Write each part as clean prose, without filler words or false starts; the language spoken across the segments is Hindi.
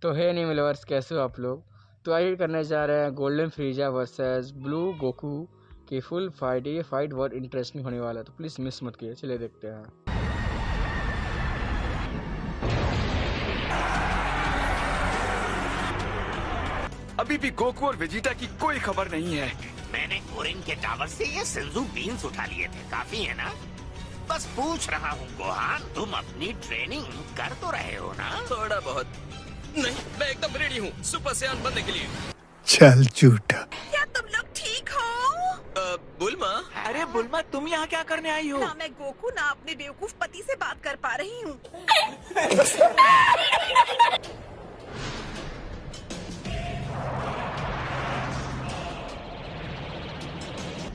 तो हे एनिमे लवर्स, कैसे हो आप लोग। तो आइए करने जा रहे हैं गोल्डन फ्रीजा वर्सेस ब्लू गोकू की फुल फाइट। ये फाइट बहुत इंटरेस्टिंग होने वाला है, तो प्लीज़ मिस मत कीजिए। चलिए देखते हैं। अभी भी गोकू और वेजिटा की कोई खबर नहीं है। मैंने ओरिन के टावर से ये सिंजू बीन्स उठा लिए थे, काफी है ना? बस पूछ रहा हूँ गोहान, तुम अपनी ट्रेनिंग कर तो रहे हो ना? थोड़ा बहुत नहीं, मैं एकदम रेडी हूँ सुपर सैयन बनने के लिए। चल झूठा। क्या तुम लोग ठीक हो? बुल्मा। अरे बुल्मा, तुम यहाँ क्या करने आई हो? ना मैं गोकू ना अपने बेवकूफ पति से बात कर पा रही हूँ।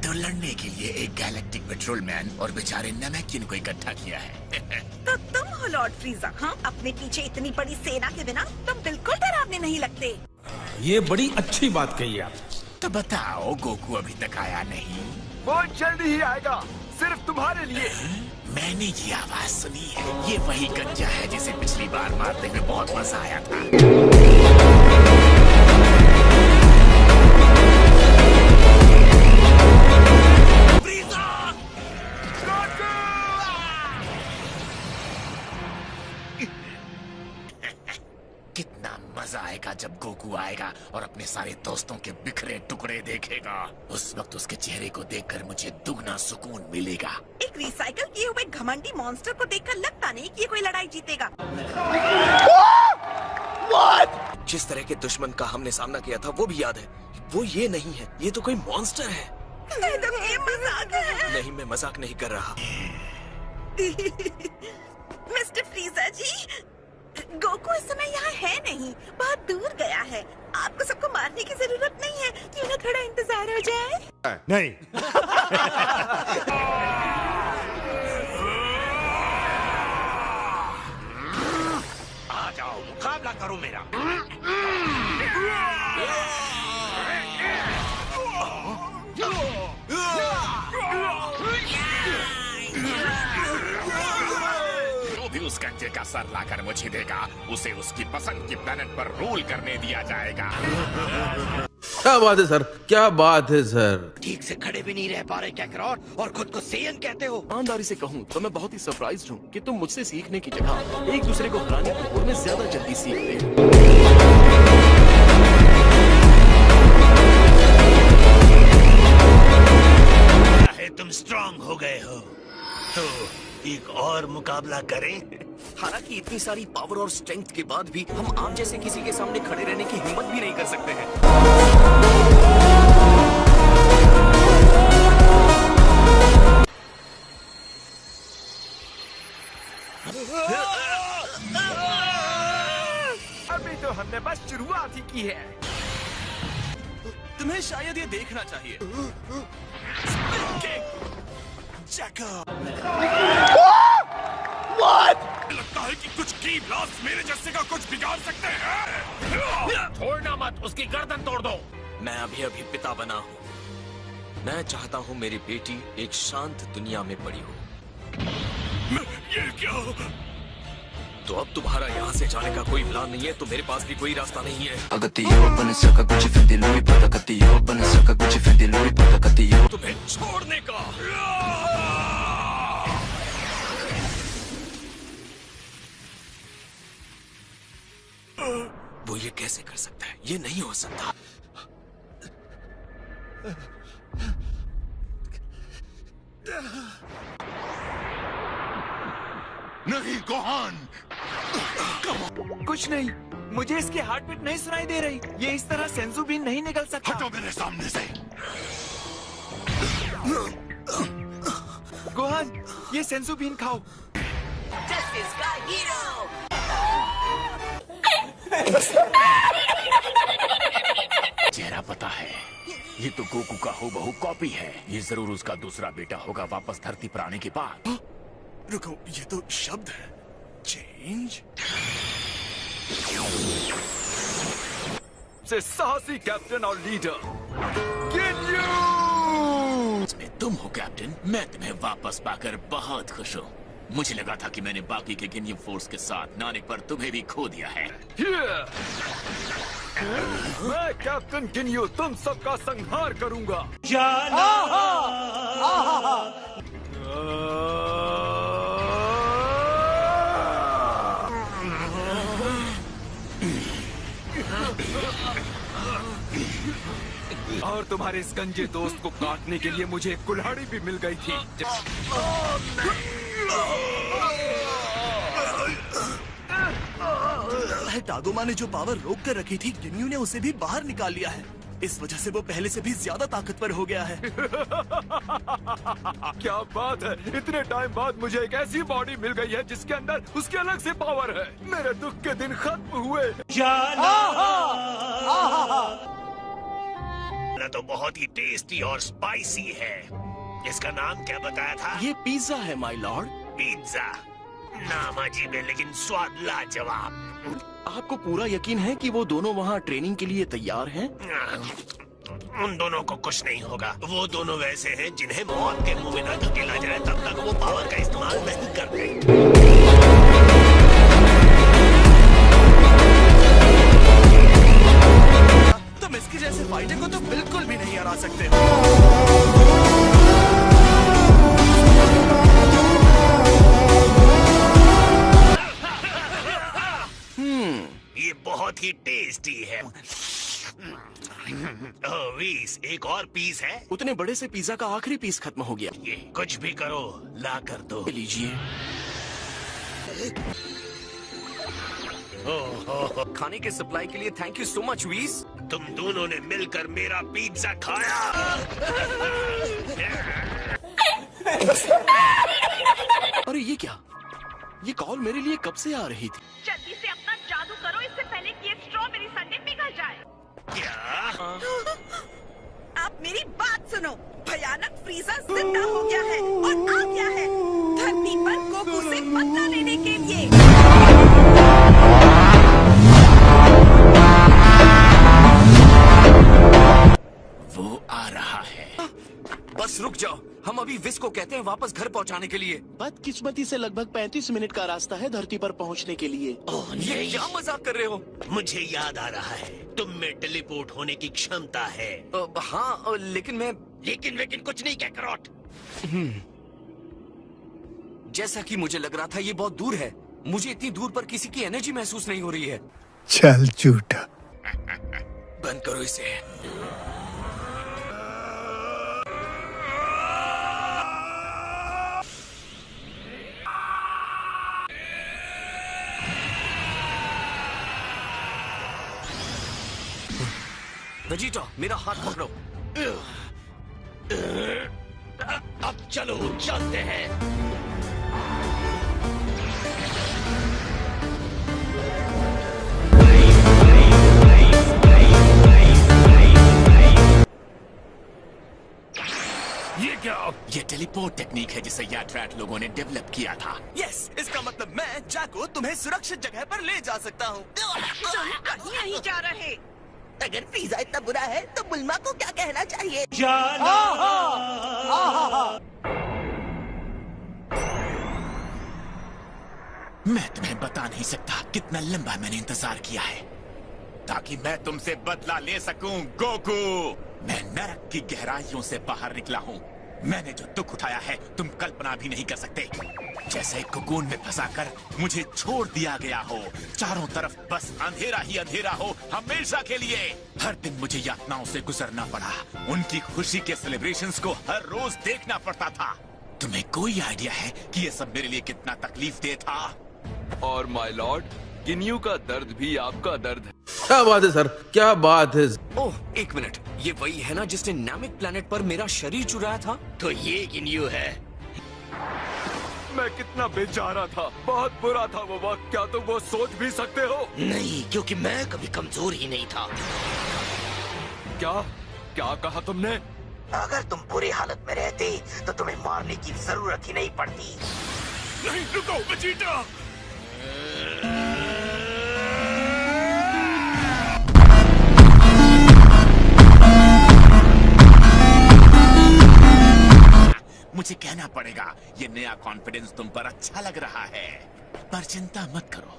तो लड़ने के लिए एक गैलेक्टिक पेट्रोलमैन और बेचारे नमकीन को इकट्ठा किया है। तो तुम हो लॉर्ड फ्रीजा, हाँ? अपने पीछे इतनी बड़ी सेना के बिना तुम बिल्कुल डरावने नहीं लगते। ये बड़ी अच्छी बात कही आप। तो बताओ, गोकू अभी तक आया नहीं? वो जल्दी ही आएगा, सिर्फ तुम्हारे लिए। मैंने ये आवाज सुनी है, ये वही गंजा है जिसे पिछली बार मारते हुए बहुत मजा आया था। कितना मजा आएगा जब गोकू आएगा और अपने सारे दोस्तों के बिखरे टुकड़े देखेगा। उस वक्त उसके चेहरे को देखकर मुझे दुगना सुकून मिलेगा। एक रिसाइकल किए हुए घमंडी मॉन्स्टर को देखकर लगता नहीं कि ये कोई लड़ाई जीतेगा। जिस तरह के दुश्मन का हमने सामना किया था वो भी याद है। वो ये नहीं है, ये तो कोई मॉन्स्टर है। ये मजाक है। नहीं, मैं मजाक नहीं कर रहा। मिस्टर फ्रीजा जी, गोकू इस समय यहाँ है नहीं, बहुत दूर गया है। आपको सबको मारने की जरूरत नहीं है, क्यों ना थोड़ा इंतजार हो जाए? नहीं। आ जाओ, मुकाबला करो मेरा। जो भी उस गंजे का सर लाकर मुझे देगा, उसे उसकी पसंद की प्लेनेट पर रूल करने दिया जाएगा। क्या बात है सर, क्या बात है सर। ठीक से खड़े भी नहीं रह पा रहे कैकरॉट, और खुद को सेयन कहते हो। ईमानदारी से कहूँ तो मैं बहुत ही सरप्राइज्ड हूँ कि तुम मुझसे सीखने की जगह एक दूसरे को हराने की होड़ में ज्यादा जल्दी सीखते हो। तुम स्ट्रांग हो गए हो, तो एक और मुकाबला करें? हालांकि इतनी सारी पावर और स्ट्रेंथ के बाद भी हम आप जैसे किसी के सामने खड़े रहने की हिम्मत भी नहीं कर सकते हैं। अभी तो हमने बस शुरुआत ही की है। तुम्हें शायद ये देखना चाहिए। लगता है कि कुछ की ब्लास्ट मेरे जैसे का कुछ बिगाड़ सकते हैं। छोड़ना मत, उसकी गर्दन तोड़ दो। मैं अभी अभी पिता बना हूँ। मैं चाहता हूँ मेरी बेटी एक शांत दुनिया में बड़ी हो। ये क्या? तो अब तुम्हारा यहाँ से जाने का कोई प्लान नहीं है, तो मेरे पास भी कोई रास्ता नहीं है। तुम्हें छोड़ने का। वो ये कैसे कर सकता है? ये नहीं हो सकता। नहीं गोहान, कुछ नहीं, मुझे इसकी हार्ट बीट नहीं सुनाई दे रही। ये इस तरह सेंसू बीन नहीं निकल सकता। हटो मेरे सामने से। गोहान, ये सेंसू बीन खाओ। चेहरा पता है, ये तो गोकू का हूबहू कॉपी है। ये जरूर उसका दूसरा बेटा होगा वापस धरती पर आने के बाद। रुको, ये तो शब्द है। चेंज। से साहसी कैप्टन और लीडर गिन्यू। इसमें तुम हो कैप्टन, मैं तुम्हें वापस पाकर बहुत खुश हूँ। मुझे लगा था कि मैंने बाकी के गिनियम फोर्स के साथ नानिक पर तुम्हें भी खो दिया है। मैं कैप्टन गिन्यू तुम सबका संहार करूंगा। और तुम्हारे इस गंजे दोस्त को काटने के लिए मुझे एक कुल्हाड़ी भी मिल गई थी। टागोमा ने जो पावर रोक कर रखी थी, गिन्यू ने उसे भी बाहर निकाल लिया है। इस वजह से वो पहले से भी ज्यादा ताकतवर हो गया है। क्या बात है, इतने टाइम बाद मुझे एक ऐसी बॉडी मिल गई है जिसके अंदर उसके अलग से पावर है। मेरे दुख के दिन खत्म हुए। ना तो बहुत ही टेस्टी और स्पाइसी है। इसका नाम क्या बताया था? ये पिज्जा है माय लॉर्ड। पिज्जा। नाम अजीब है लेकिन स्वाद लाजवाब। आपको पूरा यकीन है कि वो दोनों वहाँ ट्रेनिंग के लिए तैयार हैं? उन दोनों को कुछ नहीं होगा। वो दोनों वैसे हैं जिन्हें मौत के मुंह में न धकेला जाए तब तक वो पावर का इस्तेमाल नहीं करते। तुम इसके जैसे फाइटर को तो बिल्कुल भी नहीं हरा सकते। ये बहुत ही टेस्टी है। ओह वीस, एक और पीस है? उतने बड़े से पिज्जा का आखिरी पीस खत्म हो गया। ये कुछ भी करो, ला कर दो। लीजिए। खाने के सप्लाई के लिए थैंक यू सो मच वीस। तुम दोनों ने मिलकर मेरा पिज्जा खाया। अरे ये क्या? ये कॉल मेरे लिए कब से आ रही थी? जल्दी से अपना जादू करो इससे पहले कि ये स्ट्रॉबेरी संडे पिघल जाए। क्या? आप मेरी बात सुनो। भयानक फ्रीजा जिंदा हो गया है और आ गया है धरती पर गोकू से बदला लेने के लिए। वो आ रहा है। बस रुक जाओ, हम अभी विस को कहते हैं वापस घर पहुंचाने के लिए। बदकिस्मती से लगभग 35 मिनट का रास्ता है धरती पर पहुंचने के लिए। ओह ये नहीं, क्या मजाक कर रहे हो? मुझे याद आ रहा है तुम में टेलीपोर्ट होने की क्षमता है। हाँ, लेकिन मैं लेकिन कुछ नहीं कह करोट। जैसा कि मुझे लग रहा था ये बहुत दूर है। मुझे इतनी दूर पर किसी की एनर्जी महसूस नहीं हो रही है। चल झूठा। बंद करो इसे। वेजिटा, मेरा हाथ पकड़ो। अब चलो चलते हैं। ये क्या? ये टेलीपोर्ट टेक्निक है जिसे याट्रैट लोगों ने डेवलप किया था। यस, इसका मतलब मैं जैको तुम्हें सुरक्षित जगह पर ले जा सकता हूँ। तुम कहीं नहीं जा रहे। अगर पिज्जा इतना बुरा है तो बुल्मा को क्या कहना चाहिए? मैं तुम्हें बता नहीं सकता कितना लंबा मैंने इंतजार किया है ताकि मैं तुमसे बदला ले सकूं, गोकू। मैं नरक की गहराइयों से बाहर निकला हूँ। मैंने जो दुख उठाया है तुम कल्पना भी नहीं कर सकते। जैसे एक कोकून में फंसाकर मुझे छोड़ दिया गया हो, चारों तरफ बस अंधेरा ही अंधेरा हो हमेशा के लिए। हर दिन मुझे यातनाओं से गुजरना पड़ा। उनकी खुशी के सेलिब्रेशंस को हर रोज देखना पड़ता था। तुम्हें कोई आइडिया है कि ये सब मेरे लिए कितना तकलीफ दे था? और माय लॉर्ड, गिन्यू का दर्द भी आपका दर्द है। क्या बात है सर, क्या बात है? ओह, एक मिनट, ये वही है ना जिसने नामिक प्लेनेट पर मेरा शरीर चुराया था? तो ये गिन्यू है। मैं कितना बेचारा था, बहुत बुरा था वो वक्त। क्या तुम वो सोच भी सकते हो? नहीं, क्योंकि मैं कभी कमजोर ही नहीं था। क्या क्या कहा तुमने? अगर तुम बुरी हालत में रहते तो तुम्हें मारने की जरूरत ही नहीं पड़ती। नहीं, रुको वेजिटा। मुझे कहना पड़ेगा ये नया कॉन्फिडेंस तुम पर अच्छा लग रहा है, पर चिंता मत करो,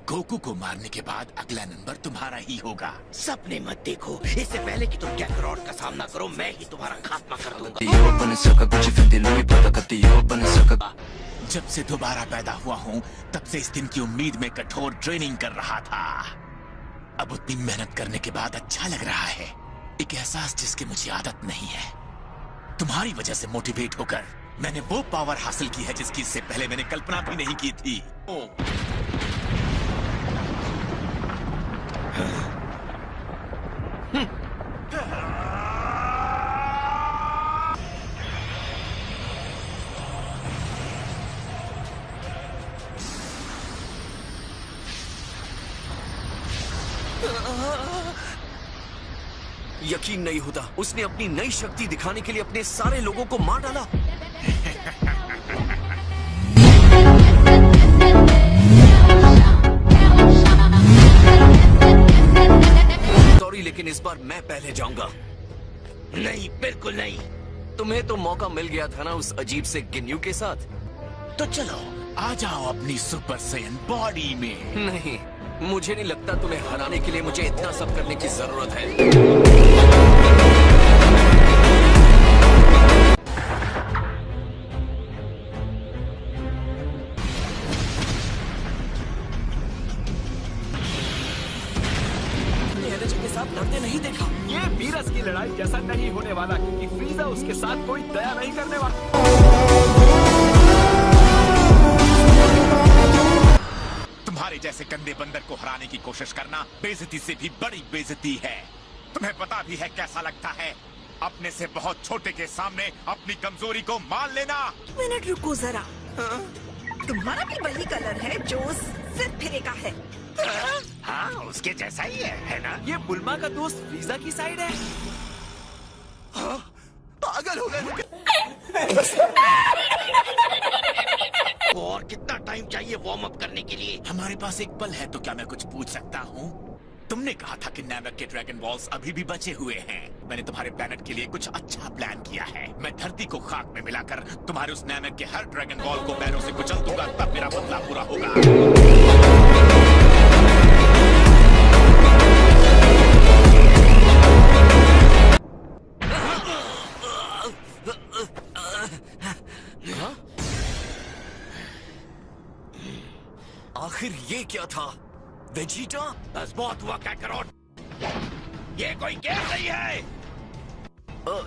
गोकू को मारने के बाद अगला नंबर तुम्हारा ही होगा। सपने मत देखो, इससे पहले कि तुम कैकरॉट का सामना करो, मैं ही तुम्हारा खात्मा कर दूंगा। जब से दोबारा पैदा हुआ हूँ तब से इस दिन की उम्मीद में कठोर ट्रेनिंग कर रहा था। अब उतनी मेहनत करने के बाद अच्छा लग रहा है। एक एहसास जिसकी मुझे आदत नहीं है। तुम्हारी वजह से मोटिवेट होकर मैंने वो पावर हासिल की है जिसकी इससे पहले मैंने कल्पना भी नहीं की थी। यकीन नहीं होता, उसने अपनी नई शक्ति दिखाने के लिए अपने सारे लोगों को मार डाला। सॉरी, लेकिन इस बार मैं पहले जाऊंगा। नहीं, बिल्कुल नहीं। तुम्हें तो मौका मिल गया था ना उस अजीब से गिन्यू के साथ। तो चलो आ जाओ अपनी सुपर सैयन बॉडी में। नहीं, मुझे नहीं लगता तुम्हें हराने के लिए मुझे इतना सब करने की जरूरत है। एनर्जी के साथ लड़ते नहीं देखा। ये वीरस की लड़ाई जैसा नहीं होने वाला, क्योंकि फ्रीजा उसके साथ कोई दया नहीं करने वाला। तुम्हारे जैसे गंदे बंदर को हराने की कोशिश करना बेइज्जती से भी बड़ी बेइज्जती है। तुम्हें पता भी है कैसा लगता है अपने से बहुत छोटे के सामने अपनी कमजोरी को मान लेना। मिनट रुको जरा। तुम्हारा भी वही कलर है जो सिर्फ फिरे का है। हाँ, उसके जैसा ही है ना? ये बुल्मा का दोस्त फ्रीजा की साइड है। पागल हो गए। और कितना टाइम चाहिए वार्म अप करने के लिए? हमारे पास एक पल है, तो क्या मैं कुछ पूछ सकता हूँ? तुमने कहा था कि नैमक के ड्रैगन बॉल्स अभी भी बचे हुए हैं। मैंने तुम्हारे प्लेनेट के लिए कुछ अच्छा प्लान किया है। मैं धरती को खाक में मिलाकर तुम्हारे उस नैमक के हर ड्रैगन बॉल को पैरों से कुचल दूंगा, तब मेरा बदला पूरा होगा। आखिर ये क्या था? वेजिटा? बस बहुत हुआ कैकरॉट। ये कोई गेम नहीं है।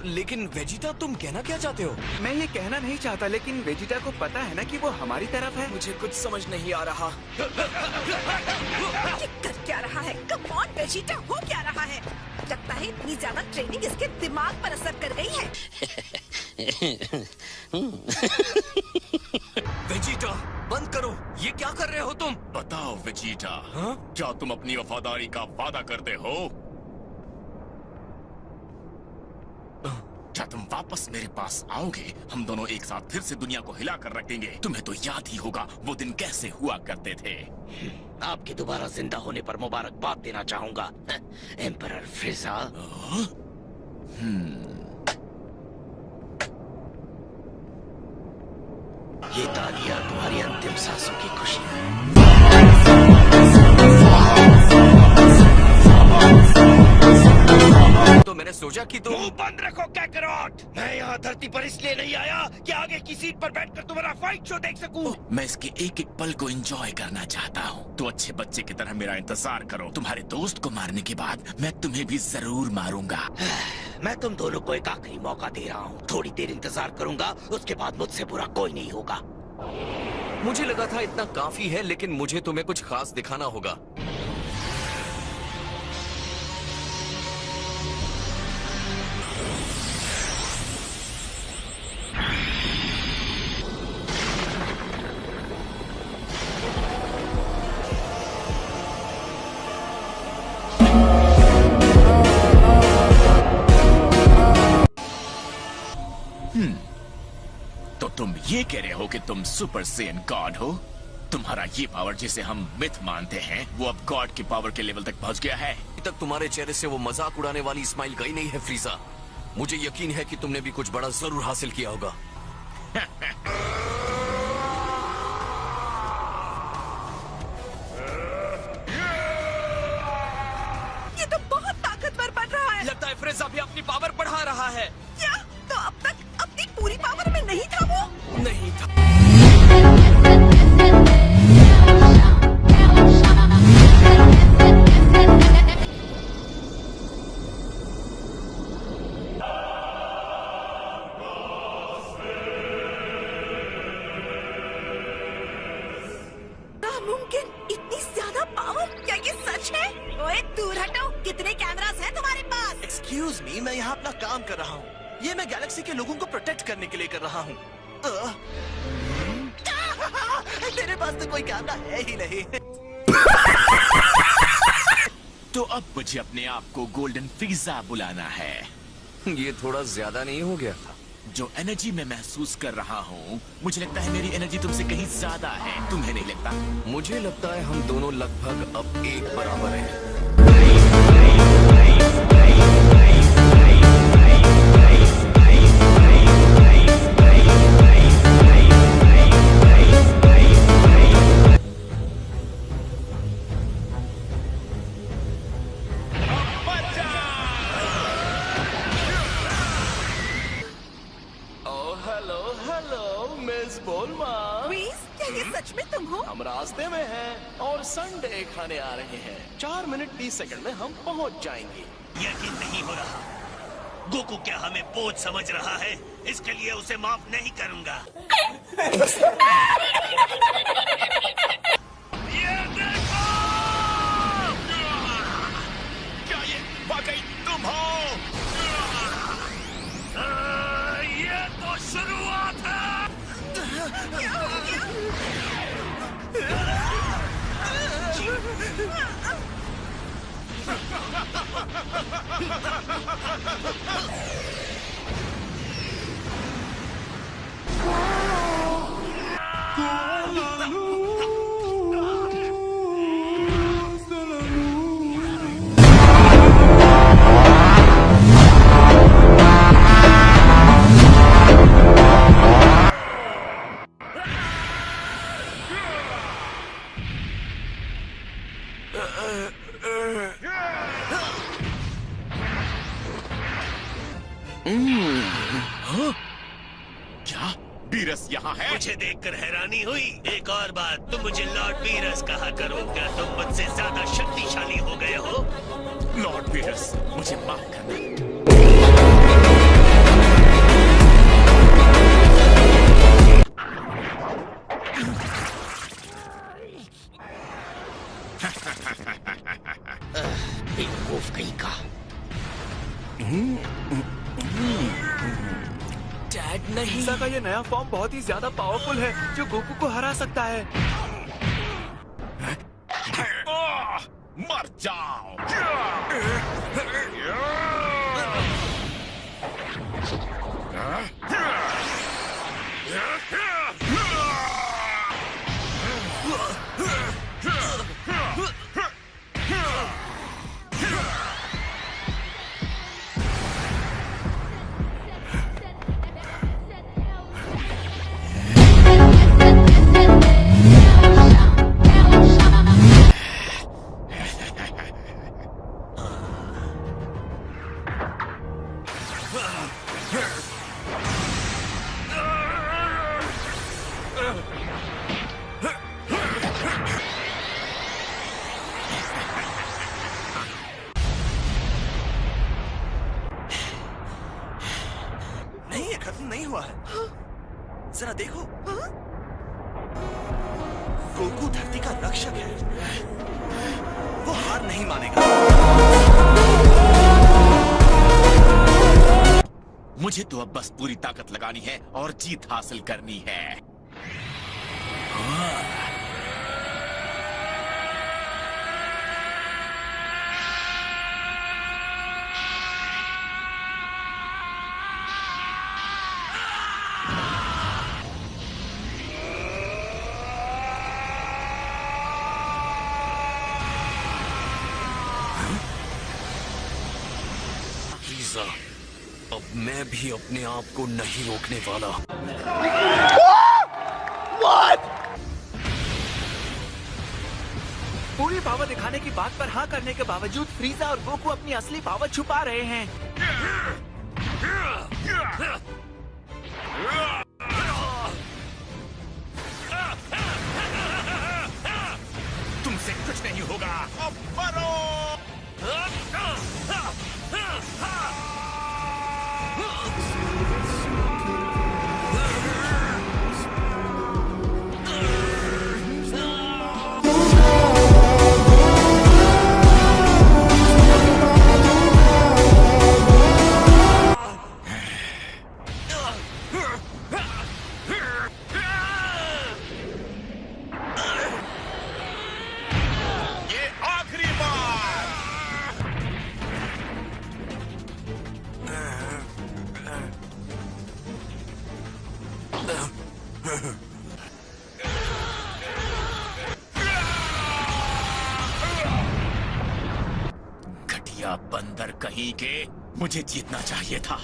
लेकिन वेजिटा, तुम कहना क्या चाहते हो? मैं ये कहना नहीं चाहता, लेकिन वेजिटा को पता है ना कि वो हमारी तरफ है। मुझे कुछ समझ नहीं आ रहा। ये कर क्या रहा है? कम ऑन वेजिटा, हो क्या रहा है? लगता है इतनी ज्यादा ट्रेनिंग इसके दिमाग पर असर कर गई है। वेजिटा, बंद करो। ये क्या कर रहे हो तुम? बताओ वेजिटा, हाँ? क्या तुम अपनी वफादारी का वादा करते हो? क्या तुम वापस मेरे पास आओगे? हम दोनों एक साथ फिर से दुनिया को हिला कर रखेंगे। तुम्हें तो याद ही होगा वो दिन कैसे हुआ करते थे। आपके दोबारा जिंदा होने पर मुबारकबाद देना चाहूंगा, एम्परर फ्रीजा। ये तालियां तुम्हारी अंतिम सांसों की खुशी है। तो मैंने सोचा कि तुम... मुंह बंद रखो कैकरॉट। मैं यहाँ धरती पर इसलिए नहीं आया कि आगे की सीट पर बैठकर तुम्हारा फाइट शो देख सकूं। मैं इसके एक एक पल को एंजॉय करना चाहता हूँ। तो अच्छे बच्चे की तरह मेरा इंतजार करो। तुम्हारे दोस्त को मारने के बाद मैं तुम्हें भी जरूर मारूंगा। मैं तुम दोनों को एक आखिरी मौका दे रहा हूँ। थोड़ी देर इंतजार करूंगा, उसके बाद मुझसे बुरा कोई नहीं होगा। मुझे लगा था इतना काफी है, लेकिन मुझे तुम्हें कुछ खास दिखाना होगा। तो तुम ये कह रहे हो कि तुम सुपर सेयन गॉड हो? तुम्हारा ये पावर जिसे हम मिथ मानते हैं वो अब गॉड की पावर के लेवल तक पहुंच गया है। अभी तक तुम्हारे चेहरे से वो मजाक उड़ाने वाली स्माइल गई नहीं है फ्रीजा। मुझे यकीन है कि तुमने भी कुछ बड़ा जरूर हासिल किया होगा। रहा है। क्या? तो अब तक अपनी पूरी पावर में नहीं था वो? नहीं था। नामुमकिन, इतनी ज्यादा पावर? क्या ये सच है? ओए दूर हटो, कितने कैमरास हैं तुम्हारे पास? एक्सक्यूज मी, मैं यहाँ अपना काम कर रहा हूँ। ये मैं गैलेक्सी के लोगों को प्रोटेक्ट करने के लिए कर रहा हूँ। तेरे पास तो कोई कैमरा है ही नहीं। तो अब मुझे अपने आप को गोल्डन फ्रीजा बुलाना है। ये थोड़ा ज्यादा नहीं हो गया? जो एनर्जी मैं महसूस कर रहा हूँ, मुझे लगता है मेरी एनर्जी तुमसे कहीं ज्यादा है। तुम्हें नहीं लगता? मुझे लगता है हम दोनों लगभग अब एक बराबर हैं। क्या ये सच में तुम हो? हम रास्ते में हैं और संडे खाने आ रहे हैं। 4 मिनट 30 सेकंड में हम पहुंच जाएंगे। यकीन नहीं हो रहा। गोकू क्या हमें बोझ समझ रहा है? इसके लिए उसे माफ नहीं करूंगा। ये देखो! क्या ये वाकई तुम हो? ये तो शुरुआत है। क्या हो गया? क्या बीरस यहाँ है? मुझे देखकर हैरानी हुई। एक और बात, तुम मुझे लॉर्ड बीरस कहा करो। क्या तुम मुझसे ज्यादा शक्तिशाली हो गए हो? लॉर्ड बीरस, मुझे माफ करना। बेवकूफ कहीं का। डैड नहीं। फ्रीजा का ये नया फॉर्म बहुत ही ज्यादा पावरफुल है, जो गोकू को हरा सकता है। मर जाओ। खत्म नहीं हुआ है। जरा देखो, गोकू धरती का रक्षक है, वो हार नहीं मानेगा। मुझे तो अब बस पूरी ताकत लगानी है और जीत हासिल करनी है। अब मैं भी अपने आप को नहीं रोकने वाला। पूरी पावर दिखाने की बात पर हाँ करने के बावजूद फ्रीजा और गोकू अपनी असली पावर छुपा रहे हैं। तुमसे कुछ नहीं होगा। अब मरो। घटिया बंदर कहीं के, मुझे जीतना चाहिए था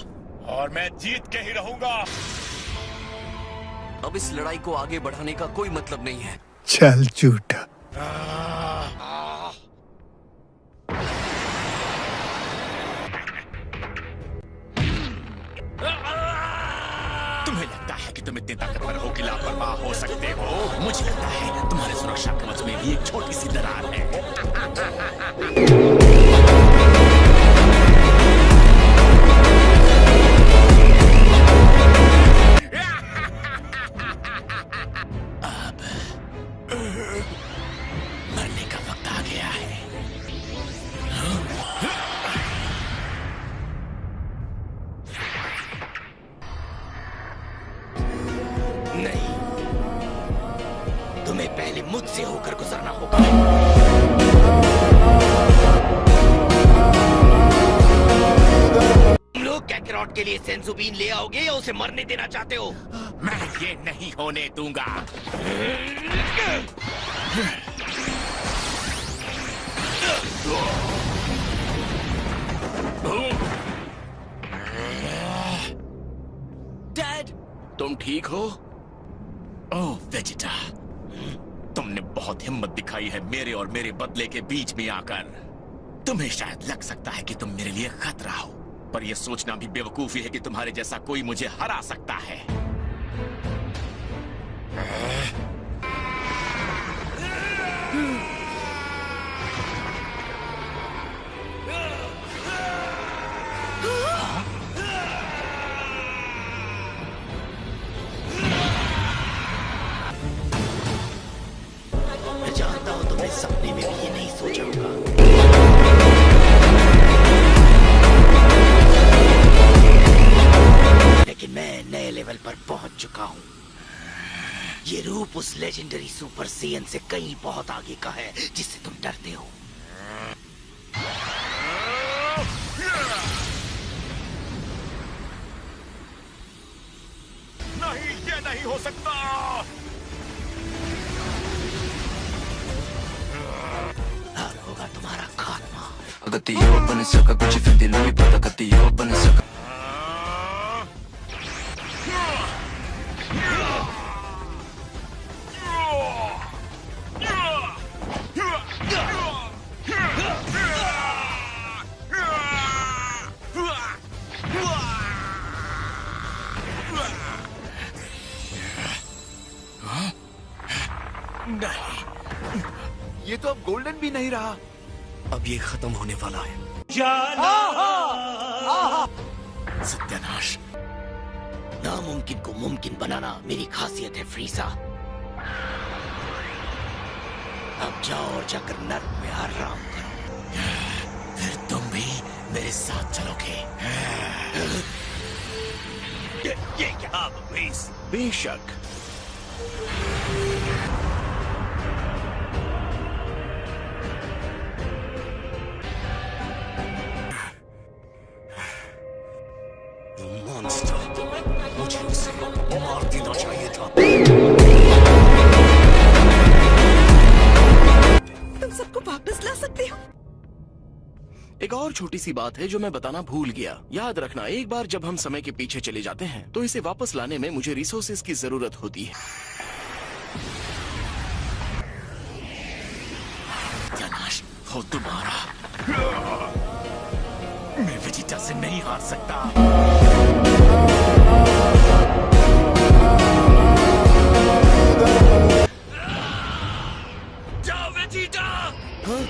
और मैं जीत के ही रहूंगा। अब इस लड़ाई को आगे बढ़ाने का कोई मतलब नहीं है। चल झूठा। तुम्हें लगता है कि तुम इतने ताकतवर हो कि लापरवाह हो सकते हो? मुझे लगता है तुम्हारे सुरक्षा कवच में भी एक छोटी सी दरार है। अब मरने का वक्त आ गया है। नहीं, तुम्हें पहले मुझसे होकर गुजरना होगा। तुम लोग कैकरॉट के लिए सेंसुबीन ले आओगे या उसे मरने देना चाहते हो? मैं ये नहीं होने दूंगा। डैड, तुम ठीक हो? ओह वेजिटा, तुमने बहुत हिम्मत दिखाई है मेरे और मेरे बदले के बीच में आकर। तुम्हें शायद लग सकता है कि तुम मेरे लिए खतरा हो, पर यह सोचना भी बेवकूफी है कि तुम्हारे जैसा कोई मुझे हरा सकता है। मैं जानता हूं तुमने सपने में भी ये नहीं सोचा होगा। लेकिन मैं नए लेवल पर पहुंच चुका हूं। ये रूप उस लेजेंडरी सुपर सेयन से कहीं बहुत आगे का है जिससे तुम डरते हो। नहीं, ये नहीं हो सकता। अब होगा तुम्हारा खात्मा। Agatio bana saka kuch findi lui pata Agatio bana saka नहीं, ये तो अब गोल्डन भी नहीं रहा। अब ये खत्म होने वाला है। सत्यानाश। नामुमकिन को मुमकिन बनाना मेरी खासियत है फ्रीजा। अब जाओ और जाकर नर्क में आराम करो। फिर तुम भी मेरे साथ चलोगे? ये क्या प्लीज? बेशक। मॉन्स्टर, मुझे उसे मार देना चाहिए था। तुम सबको वापस ला सकते हो? एक और छोटी सी बात है जो मैं बताना भूल गया। याद रखना, एक बार जब हम समय के पीछे चले जाते हैं तो इसे वापस लाने में मुझे रिसोर्सेज की जरूरत होती है। सत्यानाश हो तुम्हारा। मैं विजित वेजिटा से नहीं हार सकता। जाओ वेजिटा। हाँ?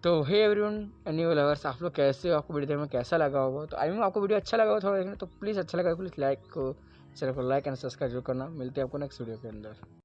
तो हे एवरीवन एनिमल लवर्स, आप लोग कैसे हो? आपको वीडियो में कैसा लगा होगा? तो आई मीन आपको वीडियो अच्छा लगा हो थोड़ा देखना, तो प्लीज़ अच्छा लगा प्लीज़ लाइक को चैनल को लाइक एंड सब्सक्राइब जरूर करना। मिलते हैं आपको नेक्स्ट वीडियो के अंदर।